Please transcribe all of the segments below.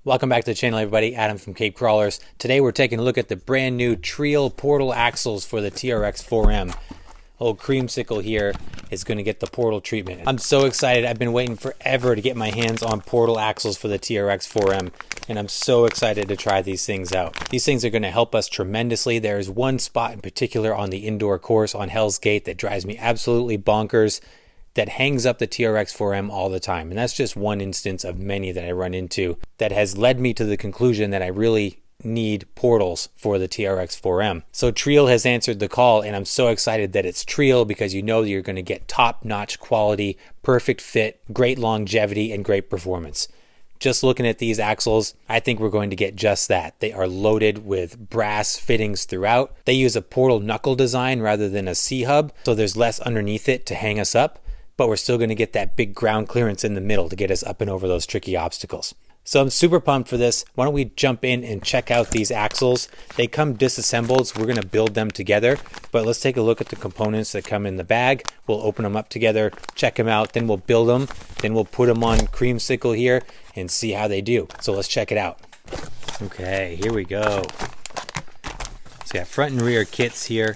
Welcome back to the channel, everybody. Adam from Cape Crawlers. Today we're taking a look at the brand new Treal portal axles for the TRX4M. Old creamsicle here is going to get the portal treatment. I'm so excited. I've been waiting forever to get my hands on portal axles for the TRX4M, and I'm so excited to try these things out. These things are going to help us tremendously. There is one spot in particular on the indoor course on Hell's Gate that drives me absolutely bonkers, that hangs up the TRX4M all the time. And that's just one instance of many that I run into that has led me to the conclusion that I really need portals for the TRX4M. So Treal has answered the call, and I'm so excited that it's Treal because you know that you're going to get top-notch quality, perfect fit, great longevity, and great performance. Just looking at these axles, I think we're going to get just that. They are loaded with brass fittings throughout. They use a portal knuckle design rather than a C-hub, so there's less underneath it to hang us up, but we're still going to get that big ground clearance in the middle to get us up and over those tricky obstacles. So I'm super pumped for this. Why don't we jump in and check out these axles? They come disassembled, so we're going to build them together, but let's take a look at the components that come in the bag. We'll open them up together, check them out, then we'll build them, then we'll put them on creamsicle here and see how they do. So let's check it out. Okay, here we go. So we got front and rear kits here.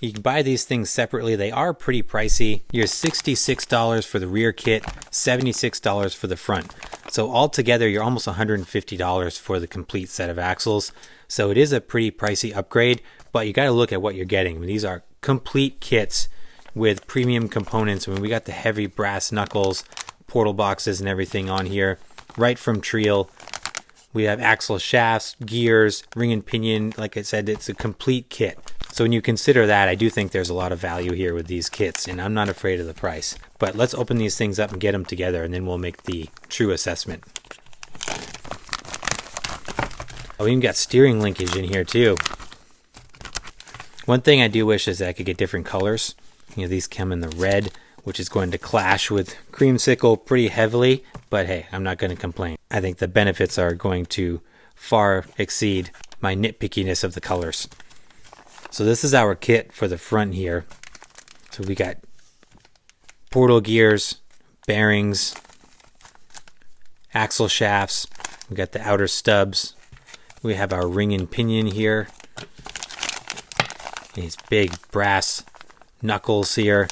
You can buy these things separately. They are pretty pricey. You're $66 for the rear kit, $76 for the front. So altogether, you're almost $150 for the complete set of axles. So it is a pretty pricey upgrade, but you got to look at what you're getting. I mean, these are complete kits with premium components. I mean, we got the heavy brass knuckles, portal boxes and everything on here, right from Treal. We have axle shafts, gears, ring and pinion. Like I said, it's a complete kit. So when you consider that, I do think there's a lot of value here with these kits, and I'm not afraid of the price. But let's open these things up and get them together, and then we'll make the true assessment. Oh, we even got steering linkage in here too. One thing I do wish is that I could get different colors. You know, these come in the red, which is going to clash with creamsicle pretty heavily, but hey, I'm not going to complain. I think the benefits are going to far exceed my nitpickiness of the colors. So this is our kit for the front here. So we got portal gears, bearings, axle shafts. We got the outer stubs. We have our ring and pinion here. These big brass knuckles here.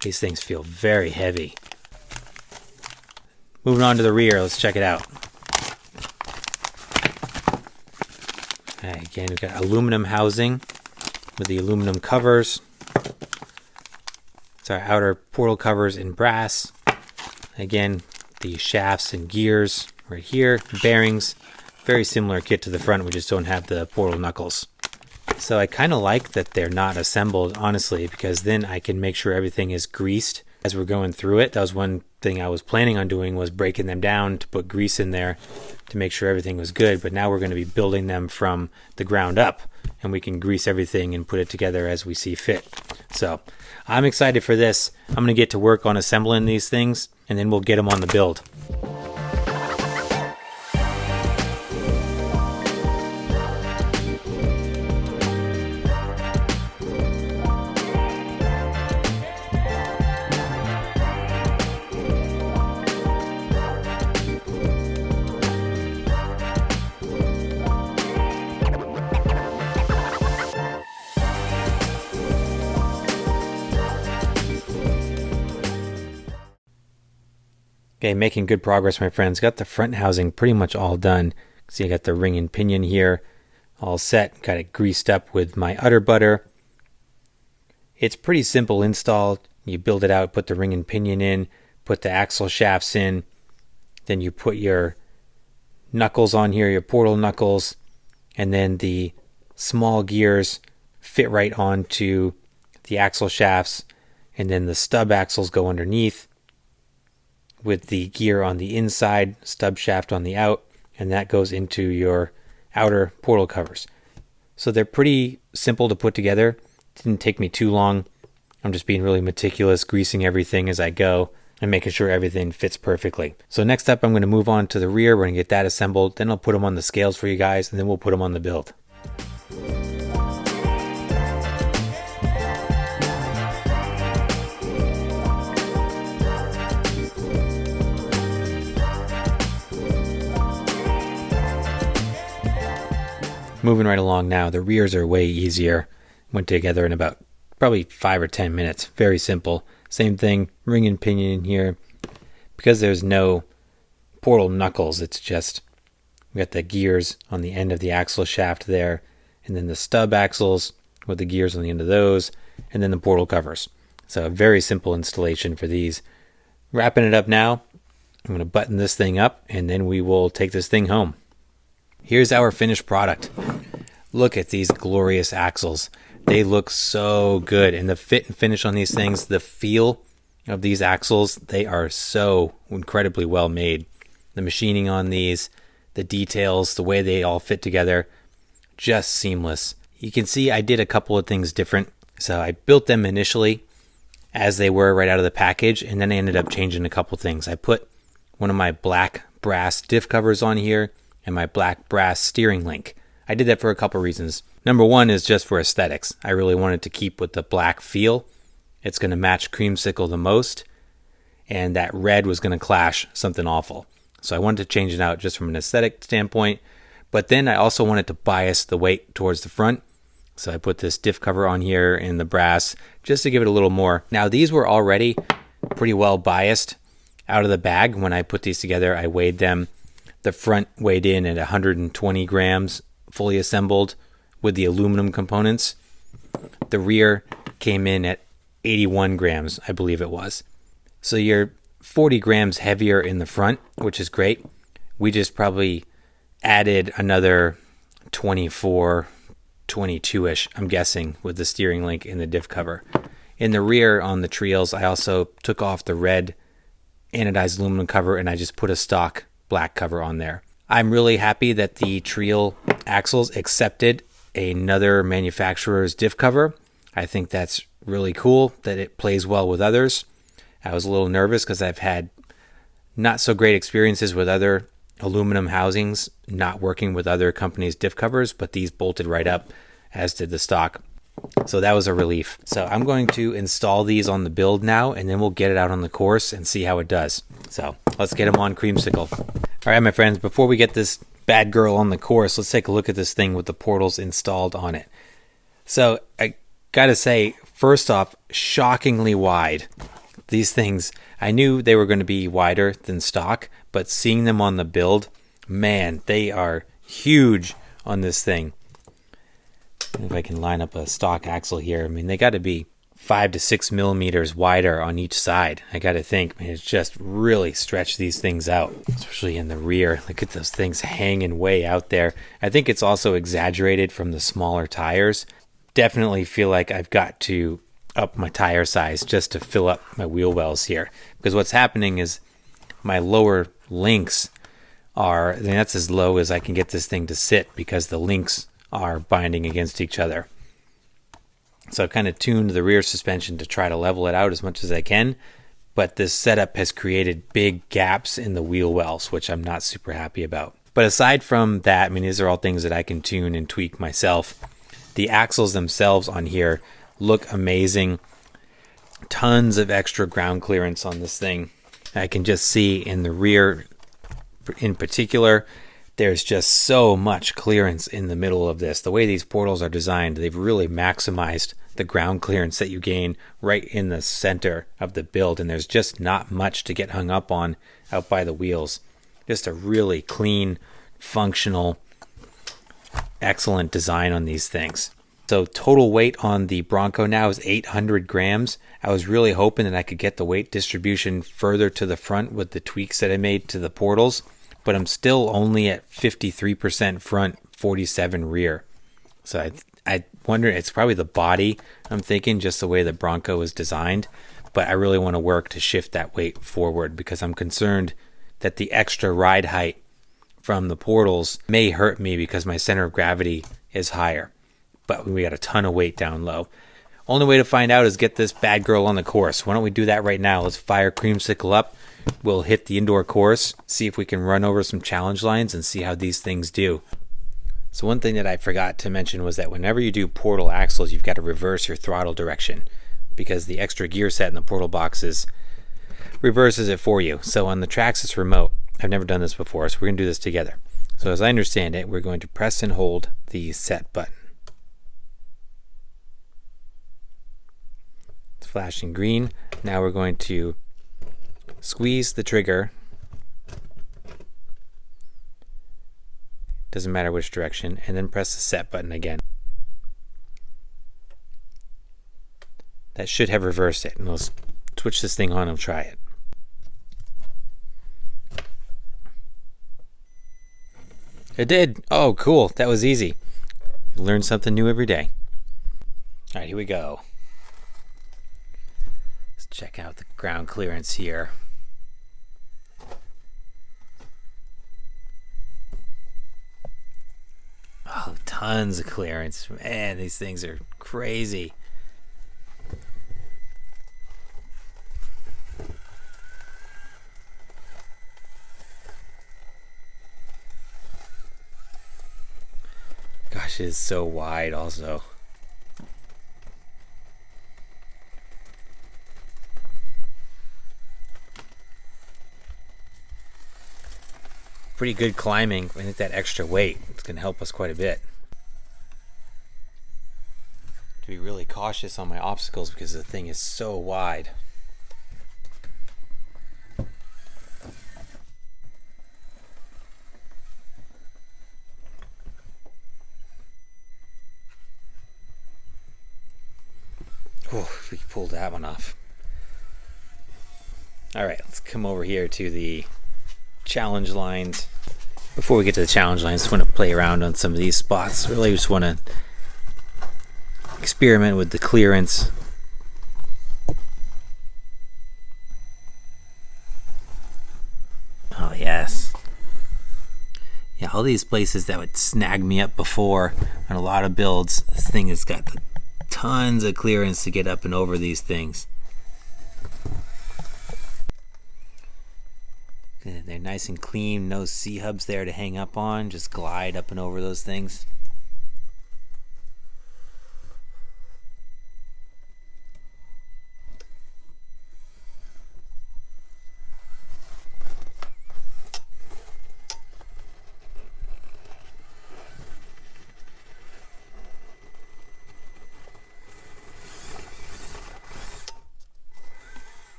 These things feel very heavy. Moving on to the rear, let's check it out. Again, we've got aluminum housing with the aluminum covers. It's our outer portal covers in brass. Again, the shafts and gears right here, bearings. Very similar kit to the front, we just don't have the portal knuckles. So I kind of like that they're not assembled, honestly, because then I can make sure everything is greased as we're going through it. That was one thing I was planning on doing, was breaking them down to put grease in there to make sure everything was good. But now we're going to be building them from the ground up, and we can grease everything and put it together as we see fit. So I'm excited for this. I'm going to get to work on assembling these things, and then we'll get them on the build. Okay, making good progress, my friends. Got the front housing pretty much all done. See, I got the ring and pinion here all set. Got it greased up with my udder butter. It's pretty simple install. You build it out, put the ring and pinion in, put the axle shafts in, then you put your knuckles on here, your portal knuckles, and then the small gears fit right onto the axle shafts, and then the stub axles go underneath, with the gear on the inside, stub shaft on the out, and that goes into your outer portal covers. So they're pretty simple to put together. Didn't take me too long. I'm just being really meticulous, greasing everything as I go and making sure everything fits perfectly. So next up, I'm going to move on to the rear. We're going to get that assembled. Then I'll put them on the scales for you guys, and then we'll put them on the build. Moving right along now, the rears are way easier. Went together in about probably 5 or 10 minutes. Very simple. Same thing, ring and pinion here. Because there's no portal knuckles, it's just, we got the gears on the end of the axle shaft there, and then the stub axles with the gears on the end of those, and then the portal covers. So a very simple installation for these. Wrapping it up now, I'm going to button this thing up, and then we will take this thing home. Here's our finished product. Look at these glorious axles. They look so good, and the fit and finish on these things, the feel of these axles, they are so incredibly well made. The machining on these, the details, the way they all fit together, just seamless. You can see I did a couple of things different. So I built them initially as they were right out of the package, and then I ended up changing a couple things. I put one of my black brass diff covers on here and my black brass steering link. I did that for a couple reasons. Number one is just for aesthetics. I really wanted to keep with the black feel. It's going to match Creamsicle the most, and that red was going to clash something awful. So I wanted to change it out just from an aesthetic standpoint, but then I also wanted to bias the weight towards the front. So I put this diff cover on here in the brass just to give it a little more. Now these were already pretty well biased out of the bag. When I put these together, I weighed them. The front weighed in at 120 grams fully assembled with the aluminum components. The rear came in at 81 grams, I believe it was. So you're 40 grams heavier in the front, which is great. We just probably added another 24, 22-ish, I'm guessing, with the steering link and the diff cover. In the rear on the Treals, I also took off the red anodized aluminum cover and I just put a stock black cover on there. I'm really happy that the Treal axles accepted another manufacturer's diff cover. I think that's really cool that it plays well with others. I was a little nervous because I've had not so great experiences with other aluminum housings not working with other companies' diff covers, but these bolted right up, as did the stock. So that was a relief. So I'm going to install these on the build now, and then we'll get it out on the course and see how it does. So let's get them on Creamsicle. All right, my friends, before we get this bad girl on the course, let's take a look at this thing with the portals installed on it. So I gotta say, first off, shockingly wide. These things, I knew they were going to be wider than stock, but seeing them on the build, man, they are huge on this thing. If I can line up a stock axle here, I mean, they got to be 5 to 6 millimeters wider on each side. I got to think, man, it's just really stretched these things out, especially in the rear. Look at those things hanging way out there. I think it's also exaggerated from the smaller tires. Definitely feel like I've got to up my tire size just to fill up my wheel wells here, because what's happening is my lower links are, I mean, that's as low as I can get this thing to sit because the links are binding against each other. So I've kind of tuned the rear suspension to try to level it out as much as I can, but this setup has created big gaps in the wheel wells, which I'm not super happy about. But aside from that, I mean, these are all things that I can tune and tweak myself. The axles themselves on here look amazing. Tons of extra ground clearance on this thing. I can just see in the rear in particular, there's just so much clearance in the middle of this. The way these portals are designed, they've really maximized the ground clearance that you gain right in the center of the build, and there's just not much to get hung up on out by the wheels. Just a really clean, functional, excellent design on these things. So total weight on the Bronco now is 800 grams. I was really hoping that I could get the weight distribution further to the front with the tweaks that I made to the portals, but I'm still only at 53% front, 47 rear. So I wonder, it's probably the body, I'm thinking, just the way the Bronco is designed, but I really want to work to shift that weight forward because I'm concerned that the extra ride height from the portals may hurt me because my center of gravity is higher. But we got a ton of weight down low. Only way to find out is get this bad girl on the course. Why don't we do that right now? Let's fire Creamsicle up. We'll hit the indoor course, see if we can run over some challenge lines and see how these things do. So one thing that I forgot to mention was that whenever you do portal axles, you've got to reverse your throttle direction because the extra gear set in the portal boxes reverses it for you. So on the Traxxas remote, I've never done this before, so we're going to do this together. So as I understand it, we're going to press and hold the set button. It's flashing green. Now we're going to squeeze the trigger. Doesn't matter which direction, and then press the set button again. That should have reversed it, and we'll switch this thing on and try it. It did. Oh, cool. That was easy. Learn something new every day. All right, here we go. Let's check out the ground clearance here. Oh, tons of clearance. Man, these things are crazy. Gosh, it is so wide also. Pretty good climbing. I think that extra weight is going to help us quite a bit. To be really cautious on my obstacles because the thing is so wide. Oh, we pulled that one off. All right, let's come over here to the challenge lines. Before we get to the challenge lines, I just want to play around on some of these spots. Really just want to experiment with the clearance. Oh yes. Yeah, all these places that would snag me up before on a lot of builds, this thing has got tons of clearance to get up and over these things. They're nice and clean, no C-hubs there to hang up on, just glide up and over those things.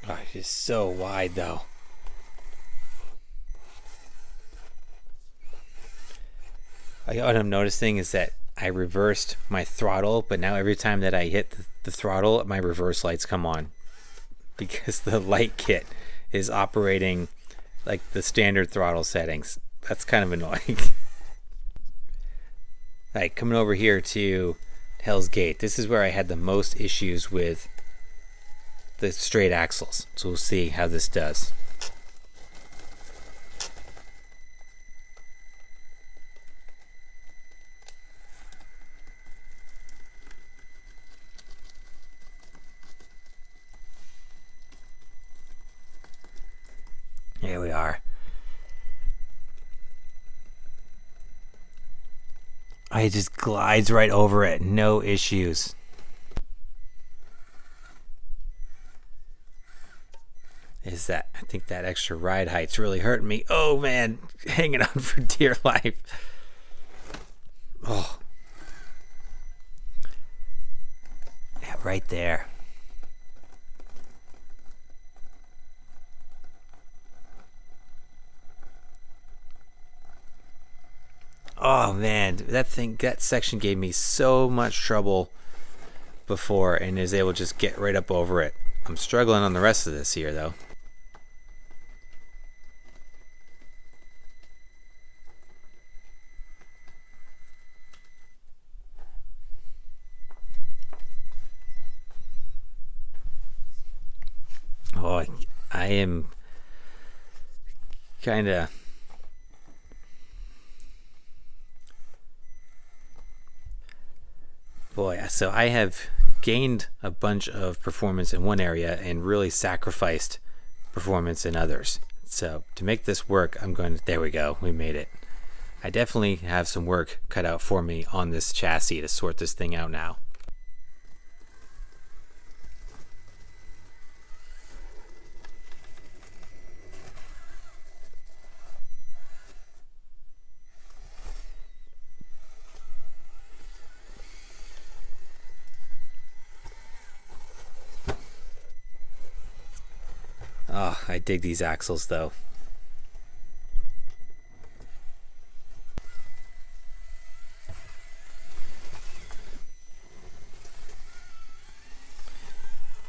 Oh, it's just so wide though. What I'm noticing is that I reversed my throttle, but now every time that I hit the throttle, my reverse lights come on because the light kit is operating like the standard throttle settings. That's kind of annoying. Alright, coming over here to Hell's Gate. This is where I had the most issues with the straight axles. So we'll see how this does. Here we are. It just glides right over it, no issues. I think that extra ride height's really hurting me. Oh man, hanging on for dear life. Oh. Yeah, right there. Oh man, that section gave me so much trouble before and is able to just get right up over it. I'm struggling on the rest of this here though. Oh, I am kind of... Boy, so I have gained a bunch of performance in one area and really sacrificed performance in others. So to make this work, there we go, we made it. I definitely have some work cut out for me on this chassis to sort this thing out now. Oh, I dig these axles though.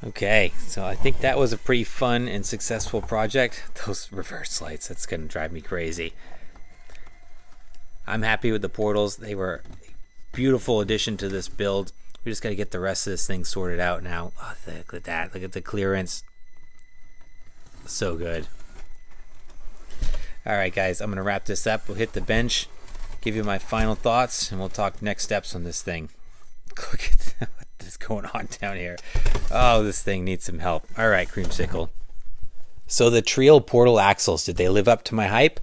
Okay, so I think that was a pretty fun and successful project. Those reverse lights, that's gonna drive me crazy. I'm happy with the portals. They were a beautiful addition to this build. We just gotta get the rest of this thing sorted out now. Oh, look at that, look at the clearance. So good. All right, guys, I'm gonna wrap this up. We'll hit the bench, give you my final thoughts, and we'll talk next steps on this thing. Look at what is going on down here. Oh, this thing needs some help. All right, Creamsicle. So the Treal portal axles, did they live up to my hype?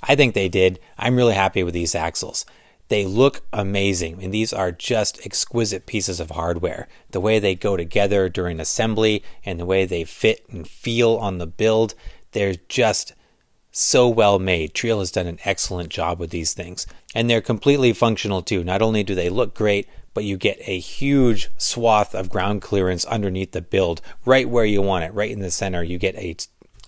I think they did. I'm really happy with these axles. They look amazing, and these are just exquisite pieces of hardware. The way they go together during assembly and the way they fit and feel on the build, they're just so well made. Treal has done an excellent job with these things, and they're completely functional too. Not only do they look great, but you get a huge swath of ground clearance underneath the build, right where you want it, right in the center. You get a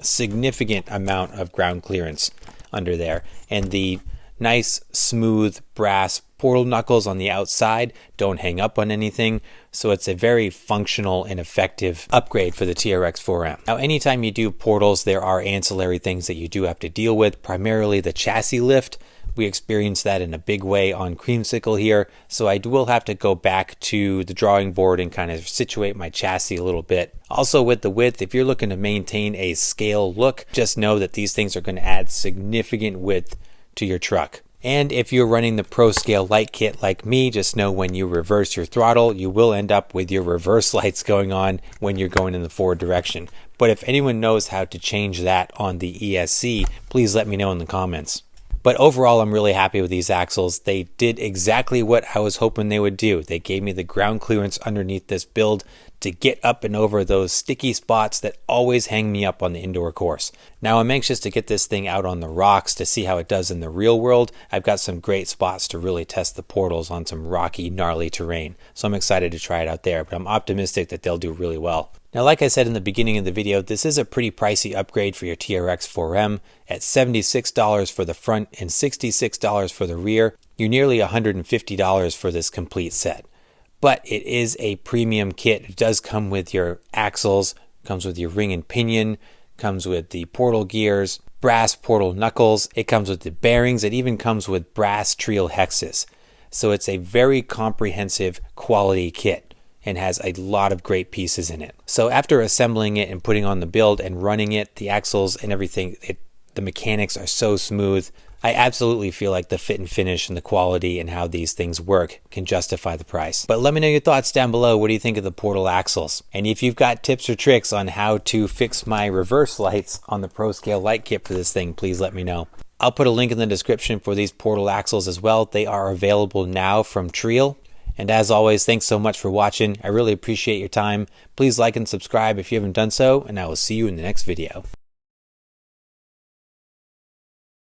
significant amount of ground clearance under there, and the nice smooth brass portal knuckles on the outside don't hang up on anything, so it's a very functional and effective upgrade for the TRX4M. Now, anytime you do portals, there are ancillary things that you do have to deal with, primarily the chassis lift. We experienced that in a big way on Creamsicle here, so I will have to go back to the drawing board and kind of situate my chassis a little bit. Also, with the width, if you're looking to maintain a scale look, just know that these things are going to add significant width to your truck. And if you're running the Pro Scale light kit like me, just know when you reverse your throttle, you will end up with your reverse lights going on when you're going in the forward direction. But if anyone knows how to change that on the ESC, please let me know in the comments. But overall, I'm really happy with these axles. They did exactly what I was hoping they would do. They gave me the ground clearance underneath this build to get up and over those sticky spots that always hang me up on the indoor course. Now, I'm anxious to get this thing out on the rocks to see how it does in the real world. I've got some great spots to really test the portals on some rocky, gnarly terrain. So I'm excited to try it out there, but I'm optimistic that they'll do really well. Now, like I said in the beginning of the video, this is a pretty pricey upgrade for your TRX4M. At $76 for the front and $66 for the rear, you're nearly $150 for this complete set. But it is a premium kit. It does come with your axles, comes with your ring and pinion, comes with the portal gears, brass portal knuckles, it comes with the bearings, it even comes with brass Treal hexes. So it's a very comprehensive quality kit and has a lot of great pieces in it. So after assembling it and putting on the build and running it, the axles and everything, the mechanics are so smooth. I absolutely feel like the fit and finish and the quality and how these things work can justify the price. But let me know your thoughts down below. What do you think of the portal axles? And if you've got tips or tricks on how to fix my reverse lights on the Pro Scale light kit for this thing, please let me know. I'll put a link in the description for these portal axles as well. They are available now from Treal. And as always, thanks so much for watching. I really appreciate your time. Please like and subscribe if you haven't done so, and I will see you in the next video.